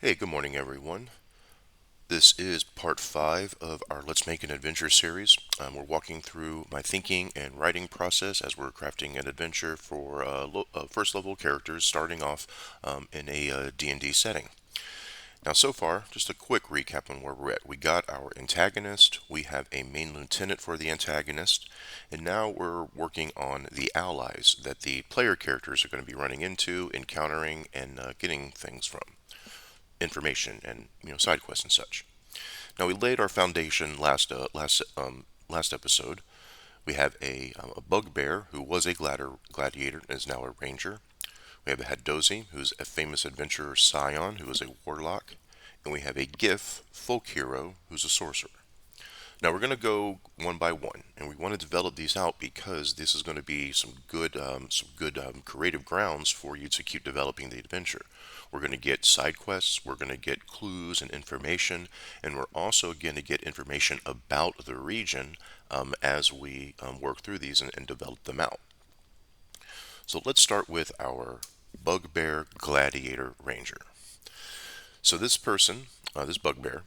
Hey, good morning, everyone. This is part 5 of our Let's Make an Adventure series. We're walking through my thinking and writing process as we're crafting an adventure for first level characters starting off in a D&D setting. Now, so far, just a quick recap on where we're at. We got our antagonist, we have a main lieutenant for the antagonist, and now we're working on the allies that the player characters are going to be running into, encountering, and getting things from information and side quests and such. Now we laid our foundation last episode. We have a bugbear who was a gladiator and is now a ranger. We have a Haddozi, who's a famous adventurer scion who is a warlock, and we have a Gif folk hero who's a sorcerer. Now we're going to go one by one, and we want to develop these out because this is going to be some good creative grounds for you to keep developing the adventure. We're going to get side quests, we're going to get clues and information, and we're also going to get information about the region as we work through these and develop them out. So let's start with our Bugbear Gladiator Ranger. So this bugbear,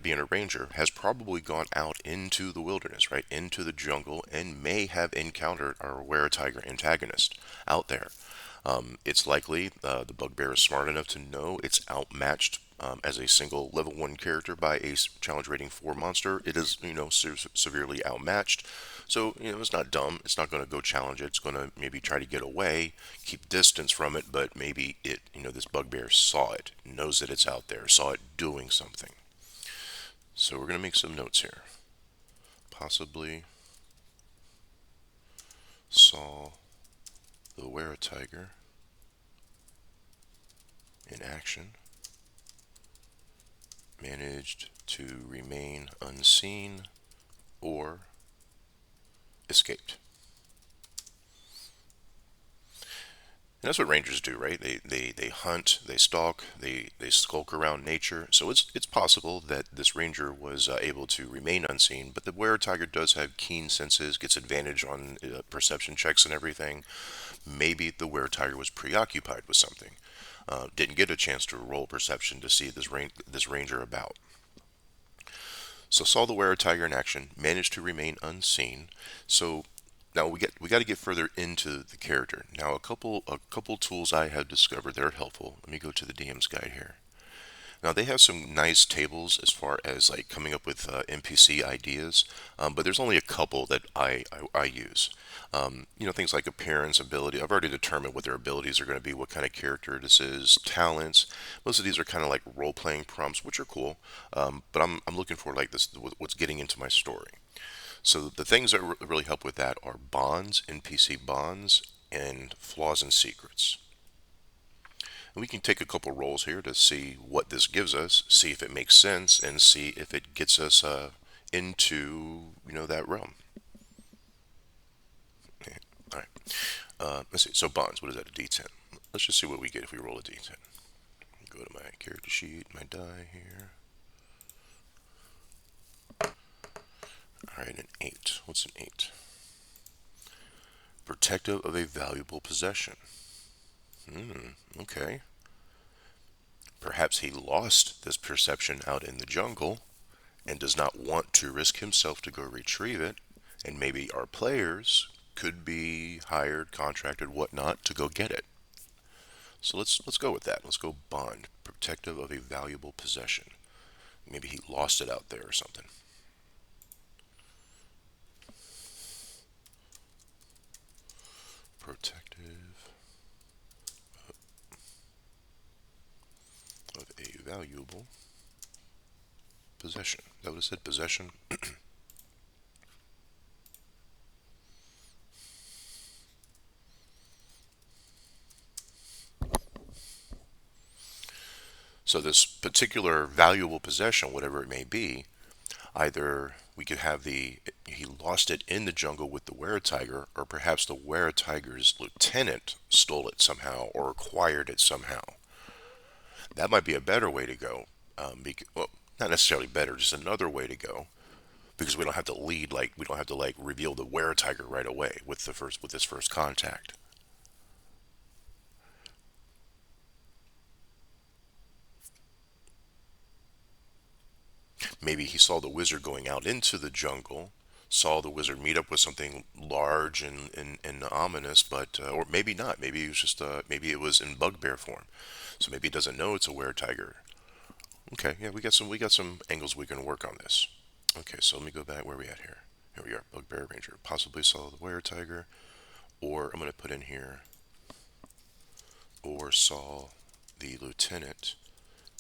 being a ranger, has probably gone out into the wilderness, right, into the jungle, and may have encountered our were-tiger antagonist out there. It's likely the bugbear is smart enough to know it's outmatched as a single level 1 character by a challenge rating 4 monster. It is, severely outmatched. So, it's not dumb. It's not going to go challenge it. It's going to maybe try to get away, keep distance from it, but maybe this bugbear saw it, knows that it's out there, saw it doing something. So we're going to make some notes here. Possibly saw the were-tiger in action, managed to remain unseen, or escaped. And that's what rangers do, right? They hunt, they stalk, they skulk around nature. So it's possible that this ranger was able to remain unseen, but the were-tiger does have keen senses, gets advantage on perception checks and everything. Maybe the were-tiger was preoccupied with something, didn't get a chance to roll perception to see this ranger about. So saw the were-tiger in action, managed to remain unseen. So now we got to get further into the character. Now a couple tools I have discovered that are helpful. Let me go to the DM's guide here. Now they have some nice tables as far as like coming up with NPC ideas, but there's only a couple that I use. Things like appearance, ability. I've already determined what their abilities are going to be, what kind of character this is, talents. Most of these are kind of like role-playing prompts, which are cool, but I'm looking for like this what's getting into my story. So the things that really help with that are bonds, NPC bonds, and flaws and secrets. And we can take a couple rolls here to see what this gives us, see if it makes sense, and see if it gets us into that realm. Okay. All right. Let's see. So bonds. What is that? A D10. Let's just see what we get if we roll a D10. Go to my character sheet, my die here. All right, an 8. What's an 8? Protective of a valuable possession. Okay. Perhaps he lost this perception out in the jungle and does not want to risk himself to go retrieve it. And maybe our players could be hired, contracted, whatnot to go get it. So let's go with that. Let's go bond, protective of a valuable possession. Maybe he lost it out there or something. Protective of a valuable possession. That would have said possession. So this particular valuable possession, whatever it may be, either we could have he lost it in the jungle with the were-tiger, or perhaps the were-tiger's lieutenant stole it somehow or acquired it somehow. That might be a better way to go. Well, not necessarily better, just another way to go, because we don't have to lead like we don't have to like reveal the were-tiger right away with this first contact. Maybe he saw the wizard going out into the jungle, saw the wizard meet up with something large and ominous, but or maybe not. Maybe it was just maybe it was in bugbear form, so maybe he doesn't know it's a were-tiger. Okay, yeah, we got some angles we can work on this. Okay, so let me go back. Where are we at here? Here we are. Bugbear Ranger possibly saw the were-tiger, or I'm gonna put in here, or saw the lieutenant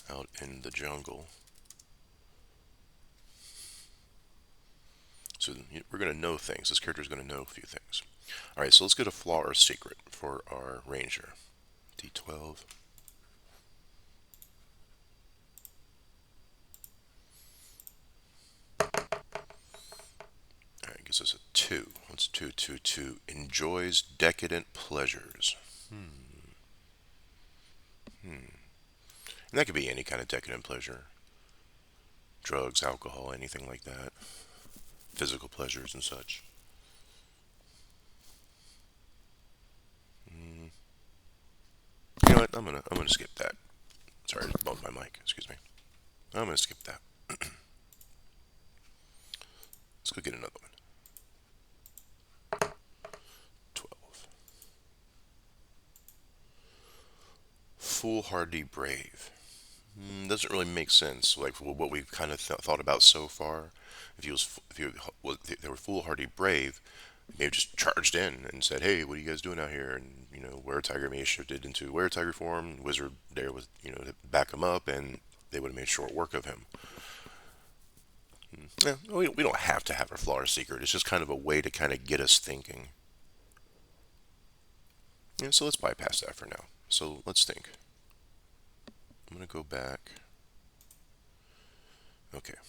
out in the jungle. So we're going to know things. This character is going to know a few things. All right, so let's get a flaw or secret for our ranger. D12. All right, gives us a 2. What's 2, 2, 2? Enjoys decadent pleasures. And that could be any kind of decadent pleasure. Drugs, alcohol, anything like that. Physical pleasures and such. You know what? I'm gonna skip that. Sorry, I just bumped my mic. Excuse me. I'm gonna skip that. Let's go get another one. 12. Foolhardy brave. Doesn't really make sense. Like what we've kind of thought about so far. If they were foolhardy brave, they just charged in and said, "Hey, what are you guys doing out here?" And were tiger may have shifted into were tiger form. Wizard there was to back him up, and they would have made short work of him. Yeah, we don't have to have a flaw or secret. It's just kind of a way to kind of get us thinking. Yeah, so let's bypass that for now. So let's think. I'm gonna go back. Okay.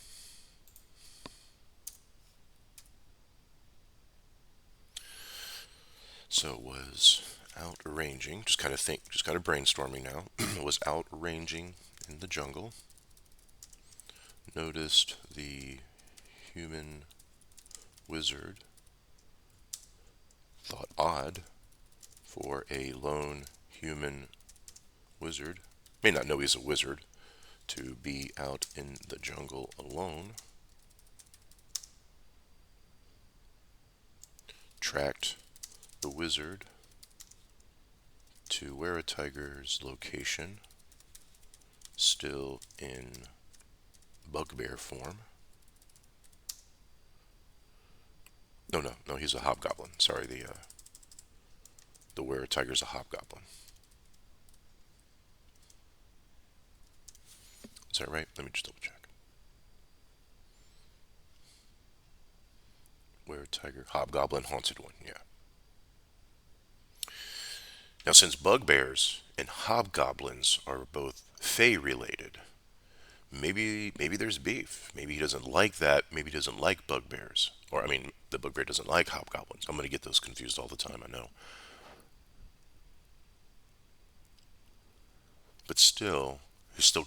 So it was out ranging, just kind of brainstorming now. It was out ranging in the jungle. Noticed the human wizard. Thought odd for a lone human wizard. May not know he's a wizard to be out in the jungle alone. Tracked the wizard to where a tiger's location, still in bugbear form. No, he's a hobgoblin. Sorry, the were tiger's a hobgoblin. Is that right? Let me just double check. Were tiger, hobgoblin, haunted one. Yeah. Now, since bugbears and hobgoblins are both fey related, maybe there's beef. Maybe he doesn't like that. Maybe he doesn't like bugbears. Or I mean, the bugbear doesn't like hobgoblins. I'm gonna get those confused all the time. I know. But still, he's still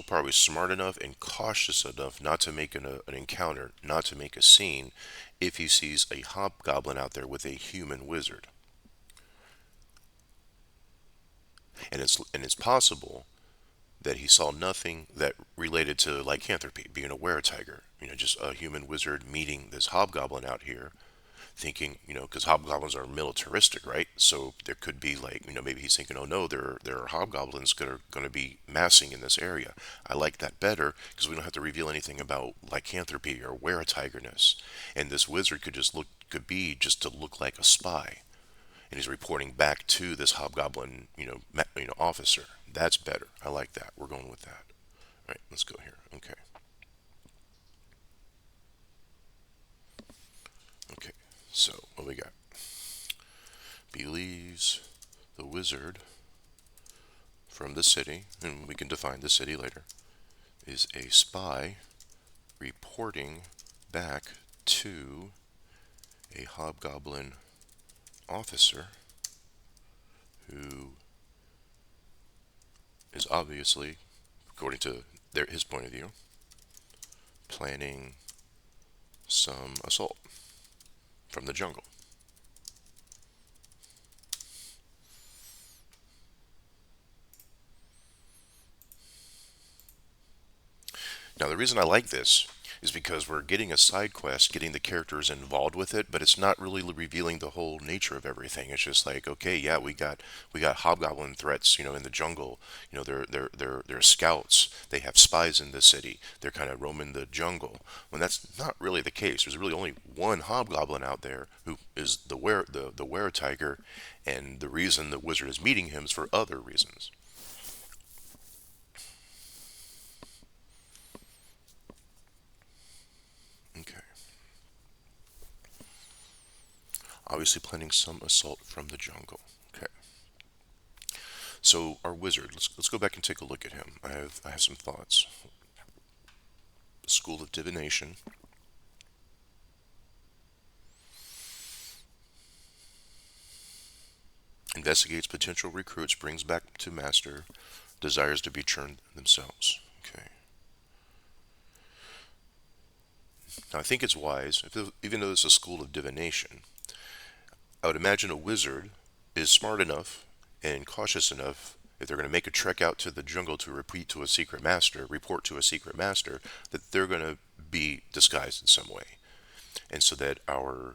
probably smart enough and cautious enough not to make an encounter, not to make a scene, if he sees a hobgoblin out there with a human wizard. And it's possible that he saw nothing that related to lycanthropy, being a were-tiger. Just a human wizard meeting this hobgoblin out here, thinking, because hobgoblins are militaristic, right? So there could be maybe he's thinking, oh no, there are hobgoblins that are going to be massing in this area. I like that better because we don't have to reveal anything about lycanthropy or were-tigerness, and this wizard could be just to look like a spy, and he's reporting back to this hobgoblin, officer. That's better. I like that. We're going with that. All right, let's go here. Okay. Okay. So what we got? Believes the wizard from the city, and we can define the city later, is a spy reporting back to a hobgoblin officer who is obviously, according to his point of view, planning some assault from the jungle. Now, the reason I like this is because we're getting a side quest, getting the characters involved with it, but it's not really revealing the whole nature of everything. It's just like, okay, yeah, we got hobgoblin threats, in the jungle. They're scouts. They have spies in the city. They're kind of roaming the jungle. When that's not really the case. There's really only one hobgoblin out there who is the were tiger, and the reason the wizard is meeting him is for other reasons. Okay. Obviously planning some assault from the jungle. Okay. So our wizard, let's go back and take a look at him. I have some thoughts. School of Divination, investigates potential recruits, brings back to master, desires to be turned themselves. Okay. Now I think it's wise, even though it's a school of divination, I would imagine a wizard is smart enough and cautious enough if they're going to make a trek out to the jungle to report to a secret master, that they're going to be disguised in some way. And so that our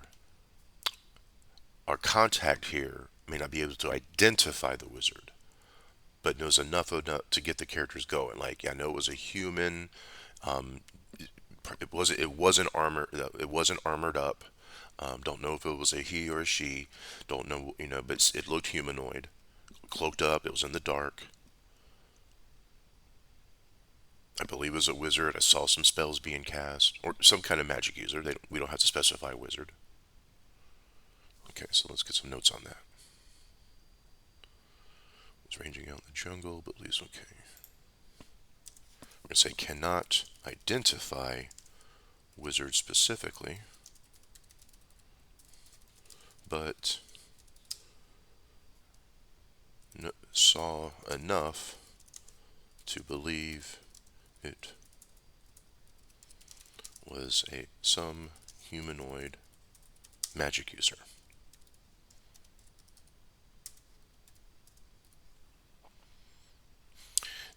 contact here may not be able to identify the wizard, but knows enough to get the characters going. Like, yeah, I know it was a human. Um, it wasn't armored up. Don't know if it was a he or a she. Don't know, but it looked humanoid, cloaked up. It was in the dark. I believe it was a wizard. I saw some spells being cast, or some kind of magic user. We don't have to specify wizard. Okay, so let's get some notes on that. Was ranging out in the jungle, but least okay. I'm going to say cannot identify wizard specifically, but saw enough to believe it was some humanoid magic user.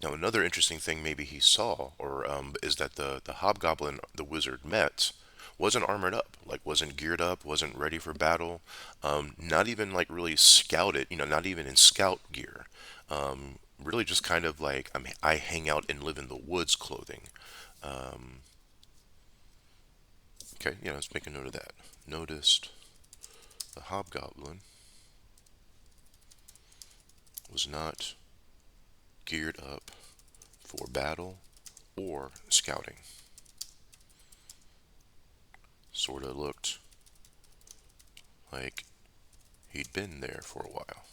Now, another interesting thing maybe he saw, or is that the hobgoblin the wizard met wasn't armored up, like wasn't geared up, wasn't ready for battle, not even like really scouted, not even in scout gear. Really just kind of like I hang out and live in the woods clothing. Um, okay, yeah, let's make a note of that. Noticed the hobgoblin was not geared up for battle or scouting. Sort of looked like he'd been there for a while.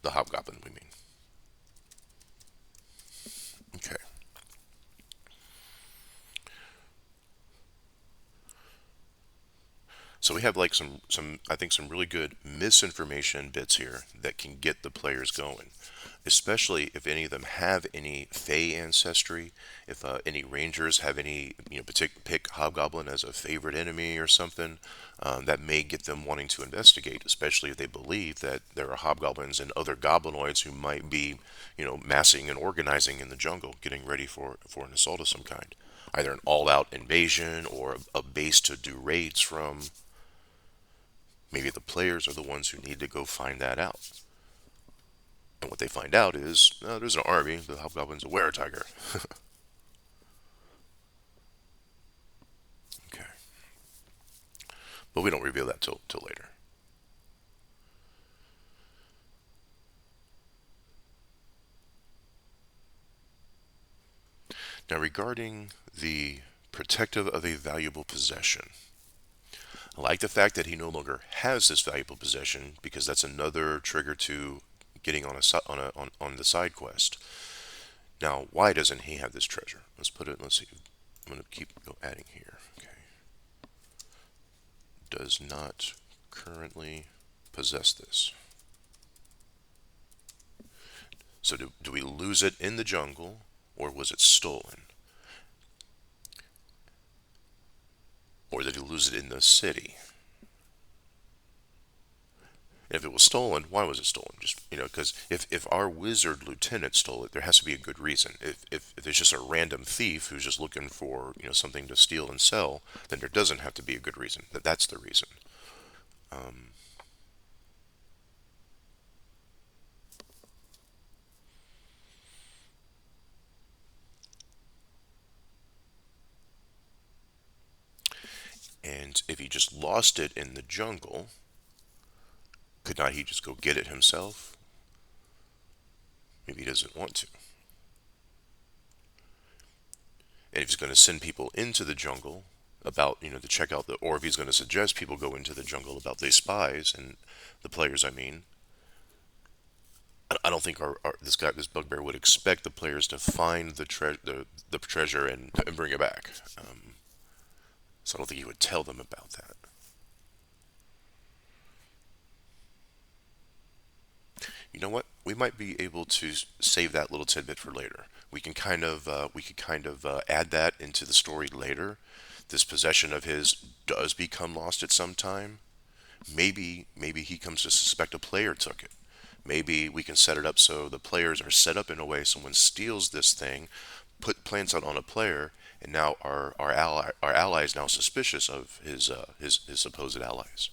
The hobgoblin, we mean. Okay. So we have like some I think some really good misinformation bits here that can get the players going, especially if any of them have any Fey ancestry. If any Rangers have any, pick Hobgoblin as a favorite enemy or something, that may get them wanting to investigate, especially if they believe that there are Hobgoblins and other Goblinoids who might be, massing and organizing in the jungle, getting ready for an assault of some kind. Either an all-out invasion or a base to do raids from. Maybe the players are the ones who need to go find that out. And what they find out is, there's an army. The Hobgoblin's a were-tiger. Okay. But we don't reveal that till later. Now, regarding the protective of a valuable possession, I like the fact that he no longer has this valuable possession because that's another trigger to getting on the side quest. Now, why doesn't he have this treasure? Let's put it. Let's see. I'm going to keep adding here. Okay. Does not currently possess this. So do we lose it in the jungle, or was it stolen? Or did he lose it in the city? If it was stolen, why was it stolen? Just, because if our wizard lieutenant stole it, there has to be a good reason. If it's just a random thief who's just looking for, something to steal and sell, then there doesn't have to be a good reason. That's the reason. Um, and if he just lost it in the jungle, could not he just go get it himself? Maybe he doesn't want to. And if he's going to send people into the jungle about, to check out or if he's going to suggest people go into the jungle about the spies and the players, I mean, I don't think this bugbear would expect the players to find the treasure and bring it back. So I don't think he would tell them about that. You know what? We might be able to save that little tidbit for later. We could kind of add that into the story later. This possession of his does become lost at some time. Maybe he comes to suspect a player took it. Maybe we can set it up so the players are set up in a way someone steals this thing, plants it on a player, and now our ally is now suspicious of his supposed allies.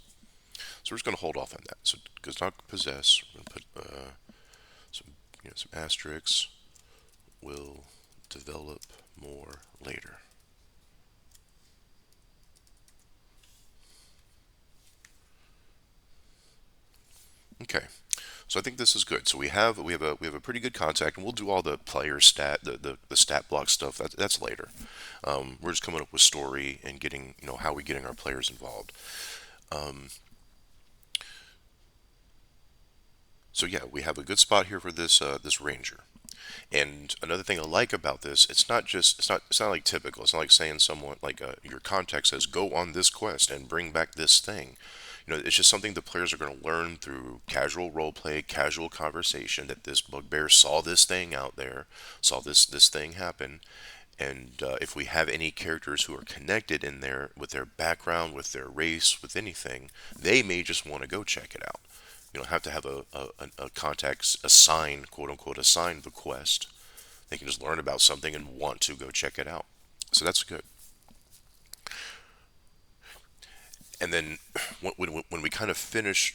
So we're just going to hold off on that. So does not possess. We're going to put some some asterisks. Will develop more later. Okay. So I think this is good. So we have a pretty good contact, and we'll do all the player stat the stat block stuff. That's later. We're just coming up with story and getting how we getting our players involved. Um, so yeah, we have a good spot here for this ranger. And another thing I like about this, it's not like typical. It's not like saying someone like your contact says go on this quest and bring back this thing. It's just something the players are going to learn through casual role play, casual conversation that this bugbear saw this thing out there, saw this thing happen, and if we have any characters who are connected in there with their background, with their race, with anything, they may just want to go check it out. You don't have to have a contact assign, quote unquote, assign the quest. They can just learn about something and want to go check it out. So that's good. And then when we kind of finish,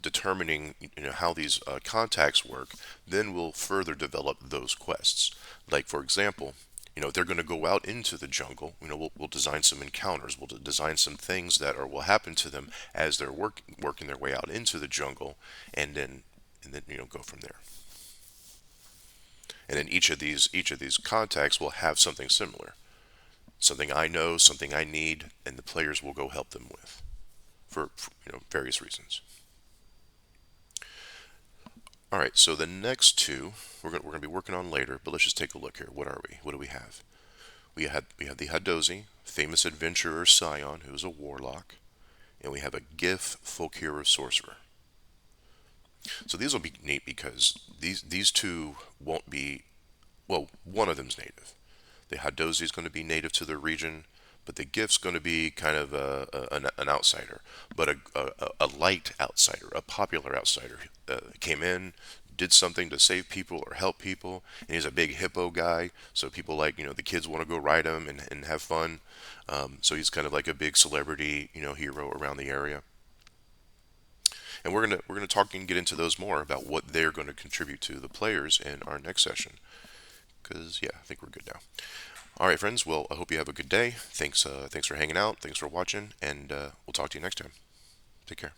determining, how these contacts work, then we'll further develop those quests. Like, for example, if they're going to go out into the jungle, we'll design some encounters. We'll design some things that will happen to them as they're working their way out into the jungle, and then go from there. And then each of these contacts will have something similar, something I know, something I need, and the players will go help them with for various reasons. All right, so the next two we're gonna be working on later, but let's just take a look here. What are we? What do we have? We have the Hadozi, famous adventurer Scion, who's a warlock, and we have a Gif folk hero sorcerer. So these will be neat because these two won't be, well, one of them's native. The Hadozi is going to be native to the region, but the Gif's going to be kind of an outsider, but a light outsider, a popular outsider. Came in, did something to save people or help people, and he's a big hippo guy, so people like, the kids want to go ride him and have fun. So he's kind of like a big celebrity, hero around the area. And we're gonna talk and get into those more about what they're going to contribute to the players in our next session. Because yeah, I think we're good now. All right, friends. Well, I hope you have a good day. Thanks for hanging out. Thanks for watching, and we'll talk to you next time. Take care.